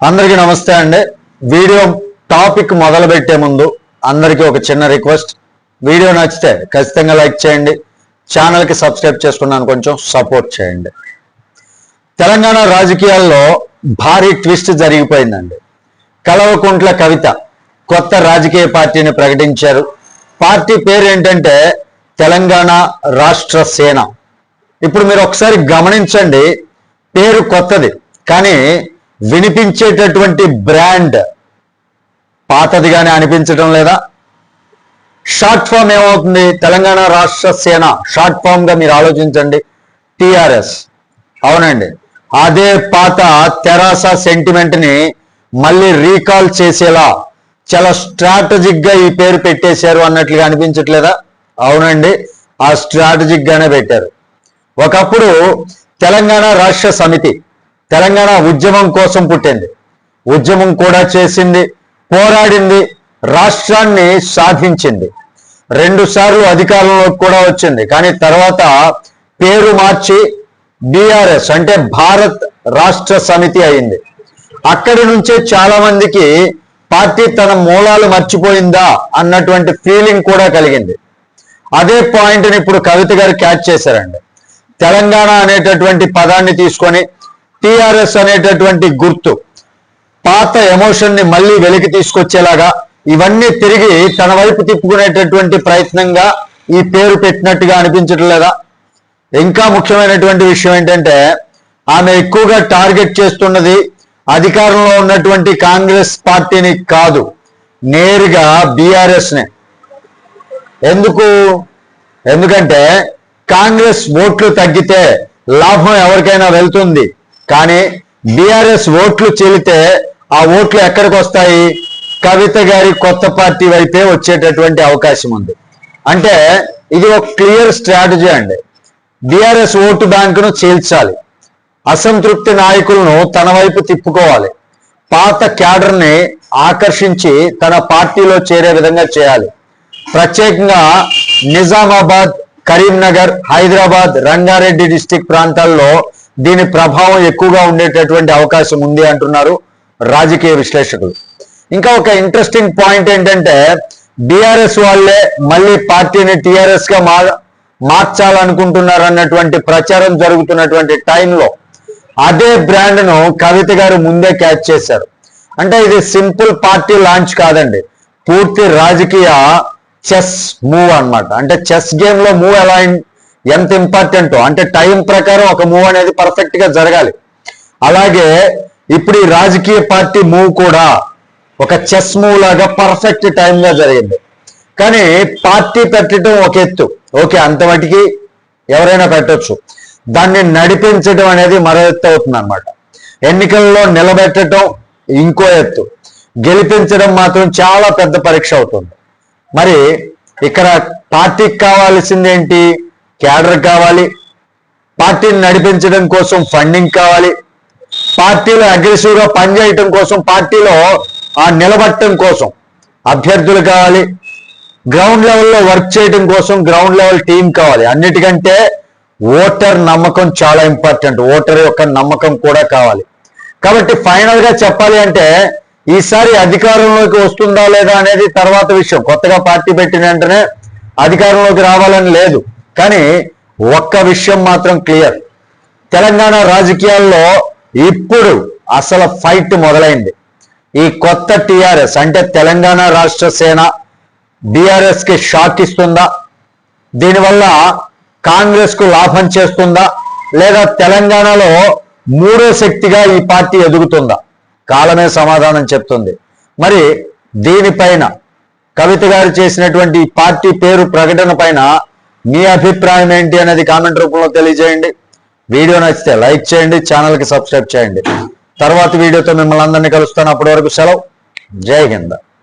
అందరికీ నమస్తే అండి. వీడియో టాపిక్ మొదలు పెట్టే ముందు అందరికీ ఒక చిన్న రిక్వెస్ట్. వీడియో నచ్చితే ఖచ్చితంగా లైక్ చేయండి, ఛానల్కి సబ్స్క్రైబ్ చేసుకున్నాను కొంచెం సపోర్ట్ చేయండి. తెలంగాణ రాజకీయాల్లో భారీ ట్విస్ట్ జరిగిపోయిందండి. కల్వకుంట్ల కవిత కొత్త రాజకీయ పార్టీని ప్రకటించారు. పార్టీ పేరు ఏంటంటే తెలంగాణ రాష్ట్ర సేన. ఇప్పుడు మీరు ఒకసారి గమనించండి, పేరు కొత్తది కానీ వినిపించేటటువంటి బ్రాండ్ పాతదిగానే అనిపించడం లేదా? షార్ట్ ఫామ్ ఏమవుతుంది? తెలంగాణ రాష్ట్ర సేన షార్ట్ ఫామ్ గా మీరు ఆలోచించండి, టిఆర్ఎస్. అవునండి, అదే పాత తెరాస సెంటిమెంట్ ని మళ్ళీ రీకాల్ చేసేలా చాలా స్ట్రాటజిక్ గా ఈ పేరు పెట్టేశారు అన్నట్లుగా అనిపించట్లేదా? అవునండి, ఆ స్ట్రాటజిక్ గానే పెట్టారు. ఒకప్పుడు తెలంగాణ రాష్ట్ర సమితి తెలంగాణ ఉద్యమం కోసం పుట్టింది. ఉద్యమం కూడా చేసింది, పోరాడింది, రాష్ట్రాన్ని సాధించింది. 2 సార్లు అధికారంలోకి కూడా వచ్చింది. కానీ తర్వాత పేరు మార్చి బిఆర్ఎస్ అంటే భారత్ రాష్ట్ర సమితి అయింది. అక్కడి నుంచే చాలా మందికి పార్టీ తన మూలాలు మర్చిపోయిందా అన్నటువంటి ఫీలింగ్ కూడా కలిగింది. అదే పాయింట్ని ఇప్పుడు కవిత గారు క్యాచ్ చేశారండి. తెలంగాణ అనేటటువంటి పదాన్ని తీసుకొని టిఆర్ఎస్ అనేటటువంటి గుర్తు పాత ఎమోషన్ ని మళ్ళీ వెలికి తీసుకొచ్చేలాగా ఇవన్నీ తిరిగి తన వైపు తిప్పుకునేటటువంటి ప్రయత్నంగా ఈ పేరు పెట్టినట్టుగా అనిపించడం లేదా? ఇంకా ముఖ్యమైనటువంటి విషయం ఏంటంటే ఆమె ఎక్కువగా టార్గెట్ చేస్తున్నది అధికారంలో ఉన్నటువంటి కాంగ్రెస్ పార్టీని కాదు, నేరుగా బిఆర్ఎస్ నే. ఎందుకంటే కాంగ్రెస్ ఓట్లు తగ్గితే లాభం ఎవరికైనా వెళ్తుంది, కానీ బిఆర్ఎస్ ఓట్లు చెల్లితే ఆ ఓట్లు ఎక్కడికి వస్తాయి? కవిత గారి కొత్త పార్టీ వైపే వచ్చేటటువంటి అవకాశం ఉంది. అంటే ఇది ఒక క్లియర్ స్ట్రాటజీ అండి. బిఆర్ఎస్ ఓటు బ్యాంకును చీల్చాలి, అసంతృప్తి నాయకులను తన వైపు తిప్పుకోవాలి, పాత క్యాడర్ని ఆకర్షించి తన పార్టీలో చేరే విధంగా చేయాలి. ప్రత్యేకంగా నిజామాబాద్, కరీంనగర్, హైదరాబాద్, రంగారెడ్డి డిస్టిక్ ప్రాంతాల్లో దీని ప్రభావం ఎక్కువగా ఉండేటటువంటి అవకాశం ఉంది అంటున్నారు రాజకీయ విశ్లేషకులు. ఇంకా ఒక ఇంట్రెస్టింగ్ పాయింట్ ఏంటంటే బిఆర్ఎస్ వాళ్ళే మళ్ళీ పార్టీని టిఆర్ఎస్ గా మార్చాలనుకుంటున్నారు అన్నటువంటి ప్రచారం జరుగుతున్నటువంటి టైంలో అదే బ్రాండ్ ను కవిత గారు ముందే క్యాచ్ చేశారు. అంటే ఇది సింపుల్ పార్టీ లాంచ్ కాదండి, పూర్తి రాజకీయ చెస్ మూవ్ అన్నమాట. అంటే చెస్ గేమ్ లో మూవ్ ఎంత ఇంపార్టెంటో, అంటే టైం ప్రకారం ఒక మూవ్ అనేది పర్ఫెక్ట్ గా జరగాలి. అలాగే ఇప్పుడు ఈ రాజకీయ పార్టీ మూవ్ కూడా ఒక చెస్ మూవ్ లాగా పర్ఫెక్ట్ టైంగా జరిగింది. కానీ పార్టీ పెట్టడం ఒక ఎత్తు, ఓకే, అంతమటికి ఎవరైనా పెట్టొచ్చు. దాన్ని నడిపించడం అనేది మరో ఎత్తు అవుతుంది అనమాట. ఎన్నికల్లో నిలబెట్టడం ఇంకో ఎత్తు, గెలిపించడం మాత్రం చాలా పెద్ద పరీక్ష అవుతుంది. మరి ఇక్కడ పార్టీకి కావాల్సిందేంటి? క్యాడర్ కావాలి, పార్టీని నడిపించడం కోసం ఫండింగ్ కావాలి, పార్టీలో అగ్రెసివ్ గా పనిచేయటం కోసం, పార్టీలో నిలబడటం కోసం అభ్యర్థులు కావాలి, గ్రౌండ్ లెవెల్లో వర్క్ చేయడం కోసం గ్రౌండ్ లెవెల్ టీం కావాలి. అన్నిటికంటే ఓటర్ నమ్మకం చాలా ఇంపార్టెంట్, ఓటర్ యొక్క నమ్మకం కూడా కావాలి. కాబట్టి ఫైనల్ గా చెప్పాలి అంటే ఈసారి అధికారంలోకి వస్తుందా లేదా అనేది తర్వాత విషయం. కొత్తగా పార్టీ పెట్టిన వెంటనే అధికారంలోకి రావాలని లేదు, కానీ ఒక్క విషయం మాత్రం క్లియర్, తెలంగాణ రాజకీయాల్లో ఇప్పుడు అసలు ఫైట్ మొదలైంది. ఈ కొత్త టిఆర్ఎస్ అంటే తెలంగాణ రాష్ట్ర సేన బిఆర్ఎస్ కి షాక్ ఇస్తుందా? దీనివల్ల కాంగ్రెస్ కు లాభం చేస్తుందా, లేదా తెలంగాణలో మూడో శక్తిగా ఈ పార్టీ ఎదుగుతుందా? కాలమే సమాధానం చెప్తుంది. మరి దీనిపైన కవిత గారు చేసినటువంటి ఈ పార్టీ పేరు ప్రకటన పైన మీ అభిప్రాయం ఏంటి అనేది కామెంట్ రూపంలో తెలియజేయండి. వీడియో నచ్చితే లైక్ చేయండి, ఛానల్కి సబ్స్క్రైబ్ చేయండి. తర్వాత వీడియోతో మిమ్మల్ని అందరినీ కలుస్తాను. అప్పటి వరకు సెలవు. జై హింద్.